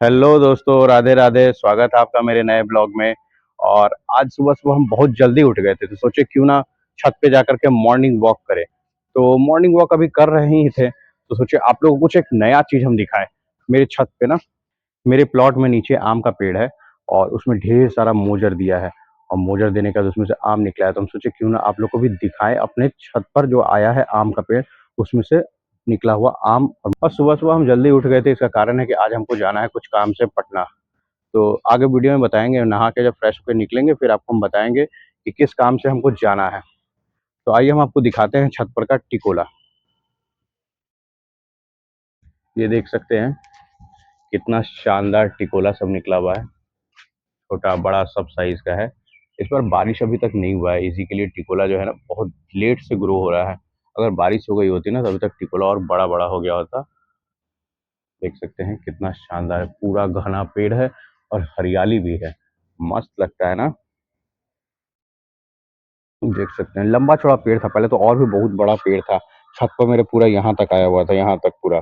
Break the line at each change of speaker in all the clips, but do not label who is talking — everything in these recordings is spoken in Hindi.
हेलो दोस्तों, राधे राधे। स्वागत है आपका मेरे नए ब्लॉग में। और आज सुबह सुबह हम बहुत जल्दी उठ गए थे, तो सोचे क्यों ना छत पे जाकर के मॉर्निंग वॉक करें। तो मॉर्निंग वॉक अभी कर रहे ही थे, तो सोचे आप लोगों को कुछ एक नया चीज हम दिखाएं। मेरे छत पे ना, मेरे प्लॉट में नीचे आम का पेड़ है और उसमें ढेर सारा मोजर दिया है। और मोजर देने के बाद उसमें से आम निकला है, तो हम सोचे क्यों ना आप लोग को भी दिखाएं अपने छत पर जो आया है आम का पेड़, उसमें से निकला हुआ आम। और सुबह सुबह हम जल्दी उठ गए थे, इसका कारण है कि आज हमको जाना है कुछ काम से पटना। तो आगे वीडियो में बताएंगे, नहा के जब फ्रेश होकर निकलेंगे फिर आपको हम बताएंगे कि किस काम से हमको जाना है। तो आइए हम आपको दिखाते हैं छत पर का टिकोला। ये देख सकते हैं कितना शानदार टिकोला सब निकला हुआ है। छोटा बड़ा सब साइज का है। इस पर बारिश अभी तक नहीं हुआ है, इसी के लिए टिकोला जो है ना बहुत लेट से ग्रो हो रहा है। अगर बारिश हो गई होती ना तो अभी तक टिकोला और बड़ा बड़ा हो गया होता। देख सकते हैं कितना शानदार है, पूरा घना पेड़ है और हरियाली भी है। मस्त लगता है ना। देख सकते हैं लंबा चौड़ा पेड़ था, पहले तो और भी बहुत बड़ा पेड़ था। छत पर मेरे पूरा यहाँ तक आया हुआ था, यहाँ तक पूरा।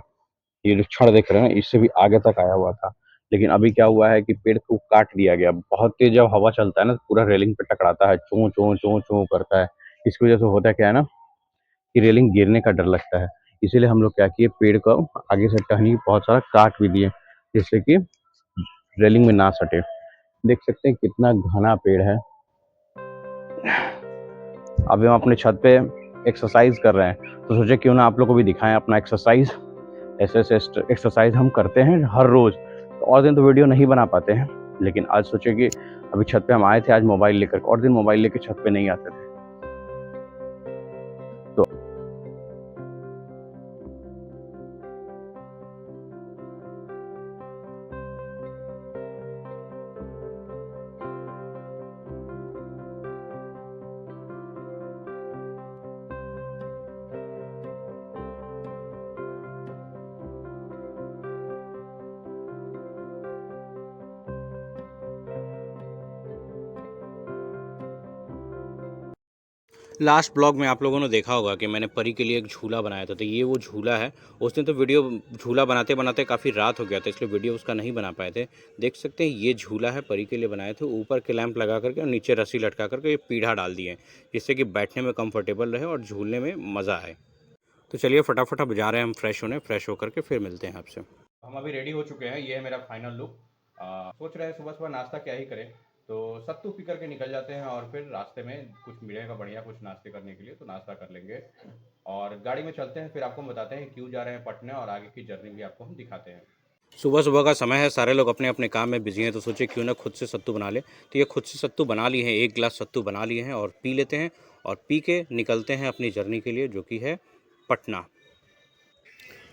ये जो छड़ देख रहे हैं ना, इससे भी आगे तक आया हुआ था। लेकिन अभी क्या हुआ है कि पेड़ को काट दिया गया। बहुत तेज जब हवा चलता है ना तो पूरा रेलिंग पे टकराता है, चों चों चों चों करता है। इसकी वजह से होता क्या है ना कि रेलिंग गिरने का डर लगता है। इसीलिए हम लोग क्या किए, पेड़ को आगे से टहनी बहुत सारा काट भी दिए, जिससे कि रेलिंग में ना सटे। देख सकते हैं कितना घना पेड़ है। अभी हम अपने छत पे एक्सरसाइज कर रहे हैं, तो सोचे क्यों ना आप लोग को भी दिखाएं अपना एक्सरसाइज। ऐसे ऐसे एक्सरसाइज हम करते हैं हर रोज। तो और दिन तो वीडियो नहीं बना पाते हैं, लेकिन आज सोचे कि अभी छत पे हम आए थे आज मोबाइल लेकर, और दिन मोबाइल लेकर छत पे नहीं आते थे। तो
लास्ट ब्लॉग में आप लोगों ने देखा होगा कि मैंने परी के लिए एक झूला बनाया था, तो ये वो झूला है। उस दिन तो वीडियो झूला बनाते बनाते काफ़ी रात हो गया था, इसलिए वीडियो उसका नहीं बना पाए थे। देख सकते हैं ये झूला है, परी के लिए बनाए थे। ऊपर के लैंप लगा करके और नीचे रस्सी लटका करके ये पीढ़ा डाल दिए, जिससे कि बैठने में कंफर्टेबल रहे और झूलने में मज़ा आए। तो चलिए फटाफट अब जा रहे हैं हम फ्रेश होकर के फिर मिलते हैं आपसे।
हम अभी रेडी हो चुके हैं, ये है मेरा फाइनल लुक। सोच रहे हैं सुबह सुबह नाश्ता क्या ही करें, तो सत्तू पी करके निकल जाते हैं और फिर रास्ते में कुछ मिलेगा बढ़िया कुछ नाश्ते करने के लिए, तो नाश्ता कर लेंगे और गाड़ी में चलते हैं। फिर आपको हम बताते हैं क्यों जा रहे हैं पटना और आगे की जर्नी भी आपको हम दिखाते हैं।
सुबह सुबह का समय है, सारे लोग अपने अपने काम में बिजी हैं, तो सोचे क्यों ना खुद से सत्तू बना ले। तो ये खुद से सत्तू बना लिए हैं, 1 गिलास सत्तू बना लिए हैं और पी लेते हैं। और पी के निकलते हैं अपनी जर्नी के लिए, जो कि है पटना।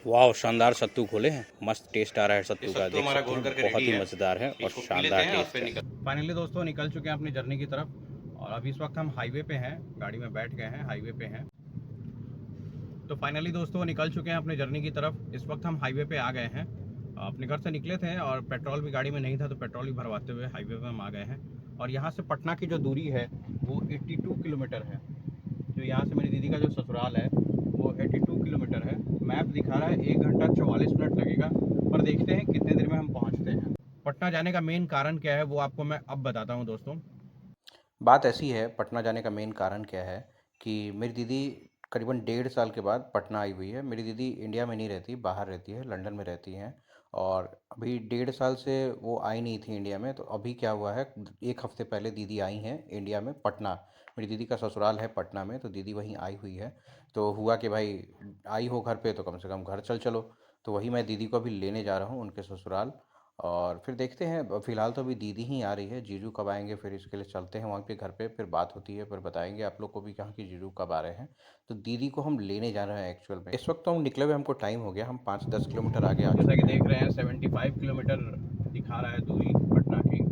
वाह, शानदार सत्तू खोले हैं, मस्त टेस्ट आ रहा है सत्तू का। देख
हमारा
सकते
घोल
हैं
करके
बहुत
रेडी
ही
है,
मज़ेदार है और
इसको पी लेते
शानदार
हैं और
टेस्ट
फिर
है।
निकल फाइनली दोस्तों निकल चुके हैं अपनी जर्नी की तरफ और अभी इस वक्त हम हाईवे पे हैं, गाड़ी में बैठ गए हैं, हाईवे पे हैं। तो फाइनली दोस्तों निकल चुके हैं अपने जर्नी की तरफ। इस वक्त हम हाईवे पे आ गए हैं। अपने घर से निकले थे और पेट्रोल भी गाड़ी में नहीं था, तो पेट्रोल भी भरवाते हुए हाईवे पे हम आ गए हैं। और यहाँ से पटना की जो दूरी है वो 82 किलोमीटर है। जो यहाँ से मेरी दीदी का जो ससुराल है वो 82 किलोमीटर है। मैप दिखा रहा है 1 घंटा 44 मिनट लगेगा, पर देखते हैं कितने देर में हम पहुँचते हैं। पटना जाने का मेन कारण क्या है वो आपको मैं अब बताता हूँ दोस्तों।
बात ऐसी है, पटना जाने का मेन कारण क्या है कि मेरी दीदी करीबन 1.5 साल के बाद पटना आई हुई है। मेरी दीदी इंडिया में नहीं रहती, बाहर रहती है, लंदन में रहती हैं। और अभी 1.5 साल से वो आई नहीं थी इंडिया में, तो अभी क्या हुआ है, 1 हफ्ते पहले दीदी आई हैं इंडिया में पटना। मेरी दीदी का ससुराल है पटना में, तो दीदी वहीं आई हुई है। तो हुआ कि भाई आई हो घर पे तो कम से कम घर चल चलो। तो वही मैं दीदी को अभी लेने जा रहा हूँ उनके ससुराल। और फिर देखते हैं, फ़िलहाल तो अभी दीदी ही आ रही है, जीजू कब आएंगे फिर इसके लिए चलते हैं वहाँ पे घर पे, फिर बात होती है, फिर बताएंगे आप लोग को भी कहाँ कि जीजू कब आ रहे हैं। तो दीदी को हम लेने जा रहे हैं एक्चुअल में। इस वक्त तो हम निकले हुए, हमको टाइम हो गया, हम 5-10 किलोमीटर आगे आ
जैसा
चुके
कि
हैं।
देख रहे हैं 75 किलोमीटर दिखा रहा है दूरी पटना की।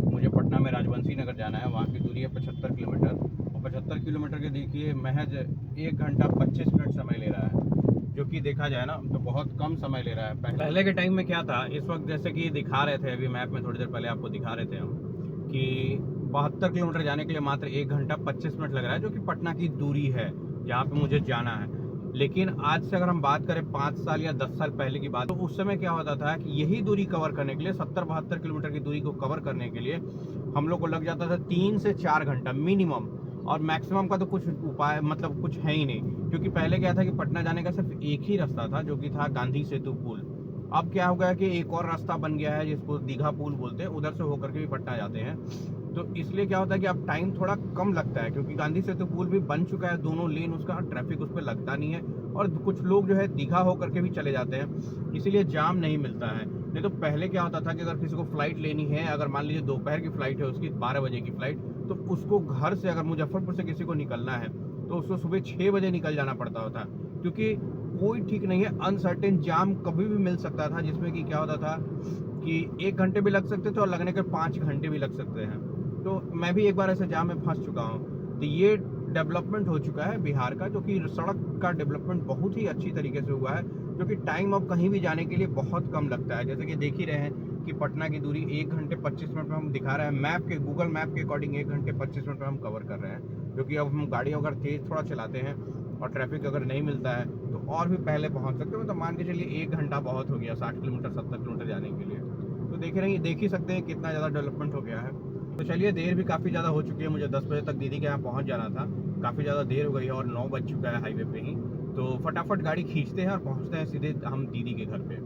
मुझे पटना में राजवंशी नगर जाना है, वहाँ की दूरी है 75 किलोमीटर। और 75 किलोमीटर के देखिए महज 1 घंटा 25 मिनट समय ले रहा है, जो कि देखा जाए ना तो बहुत कम समय ले रहा है। पहले के टाइम में क्या था, इस वक्त जैसे कि दिखा रहे थे अभी मैप में, थोड़ी देर पहले आपको दिखा रहे थे हम कि 72 किलोमीटर जाने के लिए मात्र 1 घंटा 25 मिनट लग रहा है, जो कि पटना की दूरी है जहाँ पे मुझे जाना है।
लेकिन आज से अगर हम बात करें 5 साल या 10 साल पहले की बात, तो उस समय क्या होता था कि यही दूरी कवर करने के लिए 70-72 किलोमीटर की दूरी को कवर करने के लिए हम लोग को लग जाता था 3 से 4 घंटा मिनिमम, और मैक्सिमम का तो कुछ उपाय मतलब कुछ है ही नहीं, क्योंकि पहले क्या था कि पटना जाने का सिर्फ एक ही रास्ता था जो कि था गांधी सेतु पुल। अब क्या हो गया कि एक और रास्ता बन गया है जिसको दीघा पुल बोलते हैं, उधर से होकर के भी पटना जाते हैं। तो इसलिए क्या होता है कि अब टाइम थोड़ा कम लगता है, क्योंकि गांधी सेतु पुल भी बन चुका है, दोनों लेन उसका, ट्रैफिक उस पर लगता नहीं है, और कुछ लोग जो है दीघा होकर के भी चले जाते हैं, इसीलिए जाम नहीं मिलता है। नहीं तो पहले क्या होता था कि अगर किसी को फ्लाइट लेनी है, अगर मान लीजिए दोपहर की फ्लाइट है उसकी, 12 बजे की फ्लाइट, तो उसको घर से अगर मुजफ्फरपुर से किसी को निकलना है तो उसको सुबह 6 बजे निकल जाना पड़ता होता, क्योंकि कोई ठीक नहीं है, अनसर्टेन जाम कभी भी मिल सकता था, जिसमें कि क्या होता था कि 1 घंटे भी लग सकते थे और लगने के 5 घंटे भी लग सकते हैं। तो मैं भी एक बार ऐसे जाम में फंस चुका हूँ। तो ये डेवलपमेंट हो चुका है बिहार का, जो कि सड़क का डेवलपमेंट बहुत ही अच्छी तरीके से हुआ है, जो कि टाइम अब कहीं भी जाने के लिए बहुत कम लगता है। जैसे कि देख ही रहे हैं कि पटना की दूरी 1 घंटे 25 मिनट में हम दिखा रहे हैं, मैप के, गूगल मैप के अकॉर्डिंग 1 घंटे 25 मिनट में हम कवर कर रहे हैं, क्योंकि अब हम गाड़ी अगर तेज़ थोड़ा चलाते हैं और ट्रैफिक अगर नहीं मिलता है तो और भी पहले पहुंच सकते हो। तो मान के चलिए 1 घंटा बहुत हो गया 60 किलोमीटर 70 किलोमीटर जाने के लिए। तो देख ही सकते हैं कितना ज़्यादा डेवलपमेंट हो गया है। तो चलिए, देर भी काफ़ी ज़्यादा हो चुकी है, मुझे 10 बजे तक दीदी के यहाँ पहुँच जाना था, काफ़ी ज़्यादा देर हो गई है और 9 बज चुका है हाईवे पे ही। तो फटाफट गाड़ी खींचते हैं और पहुँचते हैं सीधे हम दीदी के घर पे।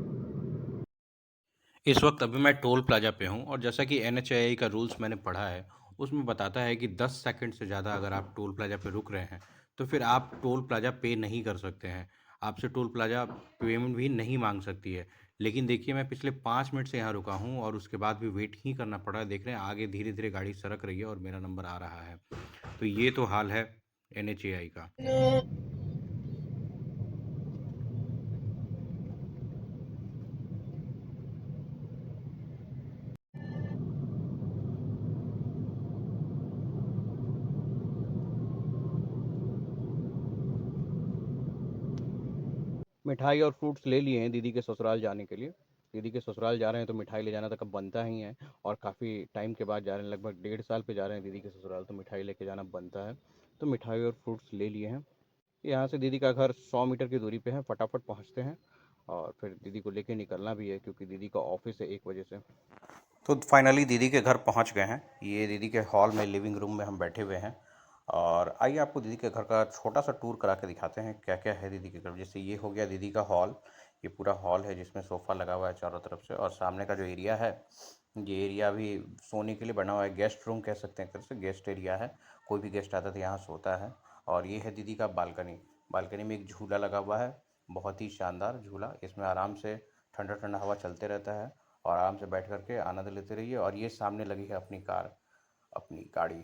इस वक्त अभी मैं टोल प्लाजा पे हूँ, और जैसा कि NHAI का रूल्स मैंने पढ़ा है, उसमें बताता है कि 10 सेकंड से ज़्यादा अगर आप टोल प्लाजा पे रुक रहे हैं तो फिर आप टोल प्लाजा पे नहीं कर सकते हैं, आपसे टोल प्लाजा पेमेंट भी नहीं मांग सकती है। लेकिन देखिए, मैं पिछले 5 मिनट से यहाँ रुका हूँ और उसके बाद भी वेट ही करना पड़ा है। देख रहे हैं आगे धीरे धीरे गाड़ी सरक रही है और मेरा नंबर आ रहा है। तो ये तो हाल है NHAI का। मिठाई और फ्रूट्स ले लिए हैं दीदी के ससुराल जाने के लिए। दीदी के ससुराल जा रहे हैं तो मिठाई ले जाना तो कब बनता ही है, और काफ़ी टाइम के बाद जा रहे हैं, लगभग 1.5 साल पे जा रहे हैं दीदी के ससुराल, तो मिठाई लेके जाना बनता है। तो मिठाई और फ्रूट्स ले लिए हैं। यहाँ से दीदी का घर 100 मीटर की दूरी पे है, फटाफट पहुँचते हैं और फिर दीदी को लेके निकलना भी है, क्योंकि दीदी का ऑफिस है 1 बजे से। तो फाइनली दीदी के घर पहुंच गए हैं। ये दीदी के हॉल में, लिविंग रूम में हम बैठे हुए हैं, और आइए आपको दीदी के घर का छोटा सा टूर करा के दिखाते हैं क्या क्या है दीदी के घर। जैसे ये हो गया दीदी का हॉल, ये पूरा हॉल है जिसमें सोफ़ा लगा हुआ है चारों तरफ से, और सामने का जो एरिया है, ये एरिया भी सोने के लिए बना हुआ है, गेस्ट रूम कह सकते हैं, एक तरह से गेस्ट एरिया है, कोई भी गेस्ट आता है तो यहाँ सोता है। और ये है दीदी का बालकनी। बालकनी में एक झूला लगा हुआ है, बहुत ही शानदार झूला, इसमें आराम से ठंडा ठंडा हवा चलते रहता है, और आराम से बैठ करके आनंद लेते रहिए। और ये सामने लगी है अपनी कार, अपनी गाड़ी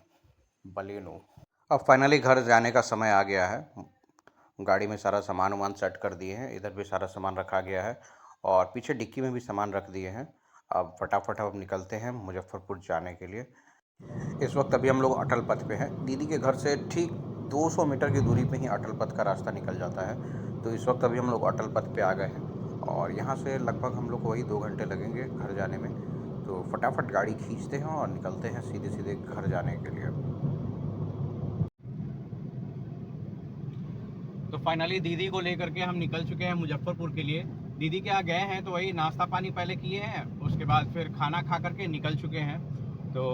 बलेनो। अब फाइनली घर जाने का समय आ गया है। गाड़ी में सारा सामान वामान सेट कर दिए हैं, इधर भी सारा सामान रखा गया है, और पीछे डिक्की में भी सामान रख दिए हैं। अब फटाफट अब निकलते हैं मुजफ्फरपुर जाने के लिए। इस वक्त अभी हम लोग अटल पथ पे हैं। दीदी के घर से ठीक 200 मीटर की दूरी पे ही अटल पथ का रास्ता निकल जाता है। तो इस वक्त अभी हम लोग अटल पथ पे आ गए हैं, और यहाँ से लगभग हम लोग को वही 2 घंटे लगेंगे घर जाने में। तो फटाफट गाड़ी खींचते हैं और निकलते हैं सीधे सीधे घर जाने के लिए। तो फाइनली दीदी को लेकर के हम निकल चुके हैं मुजफ्फरपुर के लिए। दीदी के यहाँ गए हैं तो वही नाश्ता पानी पहले किए हैं, उसके बाद फिर खाना खा करके निकल चुके हैं। तो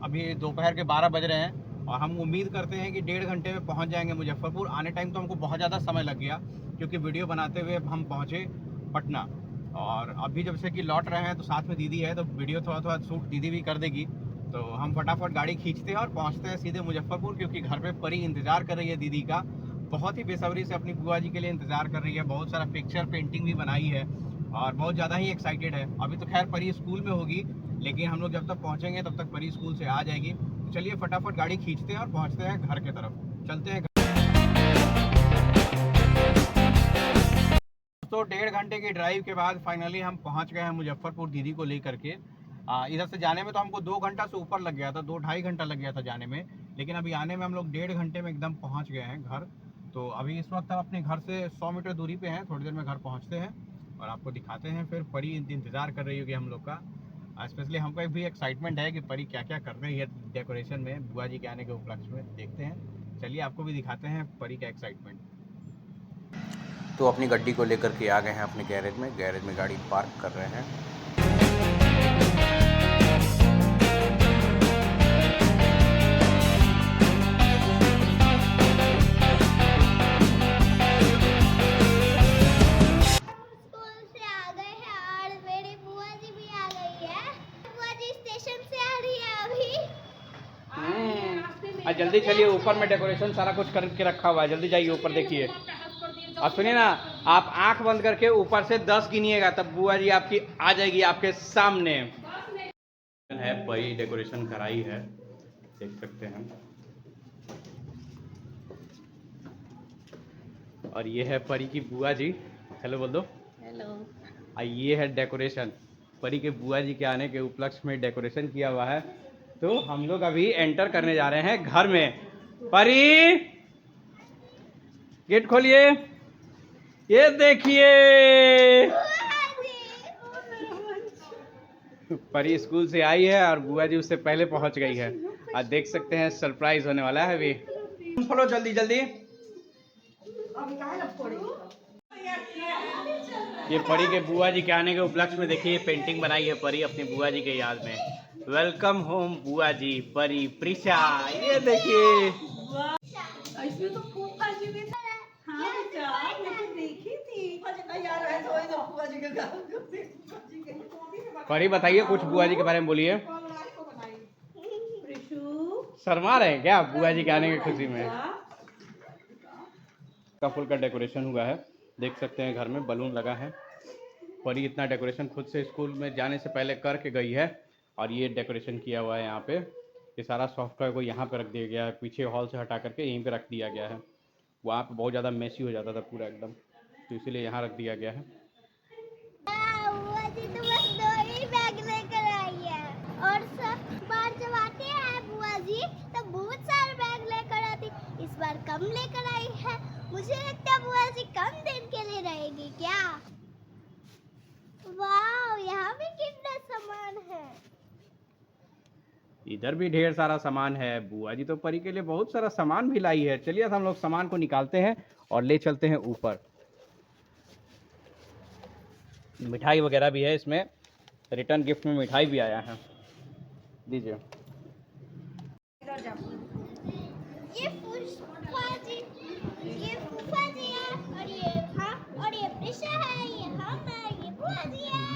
अभी दोपहर के 12 बज रहे हैं, और हम उम्मीद करते हैं कि 1.5 घंटे में पहुंच जाएंगे मुजफ्फरपुर। आने टाइम तो हमको बहुत ज़्यादा समय लग गया, क्योंकि वीडियो बनाते हुए हम पहुंचे पटना, और अभी जब से कि लौट रहे हैं तो साथ में दीदी है, तो वीडियो थोड़ा थोड़ा शूट दीदी भी कर देगी। तो हम फटाफट गाड़ी खींचते हैं और पहुंचते हैं सीधे मुजफ्फरपुर, क्योंकि घर पे परी इंतज़ार कर रही है दीदी का, बहुत ही बेसब्री से अपनी बुआ जी के लिए इंतज़ार कर रही है। बहुत सारा पिक्चर पेंटिंग भी बनाई है, और बहुत ज़्यादा ही एक्साइटेड है। अभी तो खैर परी स्कूल में होगी, लेकिन हम लोग जब तक पहुंचेंगे तब तक परी स्कूल से आ जाएगी। तो चलिए फटाफट गाड़ी खींचते हैं और पहुंचते हैं घर की तरफ, चलते हैं। तो 1.5 घंटे की ड्राइव के बाद फाइनली हम पहुंच गए हैं मुजफ्फरपुर दीदी को लेकर के। इधर से जाने में तो हमको 2 घंटा से ऊपर लग गया था, 2 ढाई घंटा लग गया था जाने में, लेकिन अभी आने में हम लोग 1.5 घंटे में एकदम पहुंच गए हैं घर। तो अभी इस वक्त हम अपने घर से 100 मीटर दूरी पे हैं, थोड़ी देर में घर पहुंचते हैं और आपको दिखाते हैं। फिर परी इंतज़ार कर रही होगी हम लोग का। स्पेशली हमको भी एक्साइटमेंट है कि परी क्या क्या कर रही है डेकोरेशन में बुआ जी के आने के उपलक्ष्य में, देखते हैं। चलिए आपको भी दिखाते हैं परी का एक्साइटमेंट। तो अपनी गड्डी को लेकर के आ गए हैं अपने गैरेज में गाड़ी पार्क कर रहे हैं।
स्कूल से आ गए हैं और मेरी बुआ जी भी आ गई है। बुआ जी स्टेशन से आ रही है अभी।
जल्दी चलिए, ऊपर में डेकोरेशन सारा कुछ करके रखा हुआ है, जल्दी जाइए ऊपर देखिए। और सुनिए ना, आप आंख बंद करके ऊपर से 10 गिनिएगा, तब बुआ जी आपकी आ जाएगी आपके सामने। है परी डेकोरेशन कराई है, देख सकते हैं। और ये है परी की बुआ जी, हेलो बोल दो।
हेलो।
और ये है डेकोरेशन, परी के बुआ जी के आने के उपलक्ष्य में डेकोरेशन किया हुआ है। तो हम लोग अभी एंटर करने जा रहे हैं घर में। परी, गेट खोलिए, ये देखिए परी स्कूल से आई है और बुआ जी उससे पहले पहुंच गई है। और देख सकते हैं सरप्राइज होने वाला है अभी। खोलो जल्दी जल्दी। ये परी के बुआ जी के आने के उपलक्ष्य में देखिए पेंटिंग बनाई है परी अपनी बुआ जी के याद में। वेलकम होम बुआ जी, परी, प्रिशा, ये देखिए।
इसमें तो फूफा जी भी हाँ बेटा, मैं तो देखी थी। फूफा जी का यार है तो इधर फूफा जी के घर।
परी बताइए कुछ बुआ जी के बारे में बोलिए।
प्रिशु
शर्मा रहे हैं क्या बुआ जी के आने की खुशी में? का फुल का डेकोरेशन हुआ है, देख सकते हैं घर में बलून लगा है। परी इतना डेकोरेशन खुद से स्कूल में जाने से पहले करके गई है। और ये डेकोरेशन किया हुआ है यहाँ पे। ये सारा सॉफ्टवेयर को यहाँ पे रख दिया गया है, पीछे हॉल से हटा करके यहीं पे रख दिया गया है। वहाँ पे बहुत ज़्यादा मेसी हो जाता था पूरा एकदम, तो इसीलिए यहाँ रख दिया गया है।
बुआ जी तो बस 2 ही बैग लेकर आई है और सब बार जब आते हैं बुआ जी तो बहुत सारे बैग लेकर आती। इस बार कम लेकर आई है। मुझे लगता है बुआ जी कम दिन के लिए रहेगी क्या? वाह, यहाँ भी कितना सामान है।
इधर भी ढेर सारा सामान है। बुआ जी तो परी के लिए बहुत सारा सामान भी लाई है। चलिए हम लोग सामान को निकालते हैं और ले चलते हैं ऊपर। मिठाई वगैरह भी है इसमें, रिटर्न गिफ्ट में मिठाई भी आया है, दीजिए।
ये फूफा जी है और ये हाँ और ये प्रिशा है, ये हम है, ये बुआ जी है।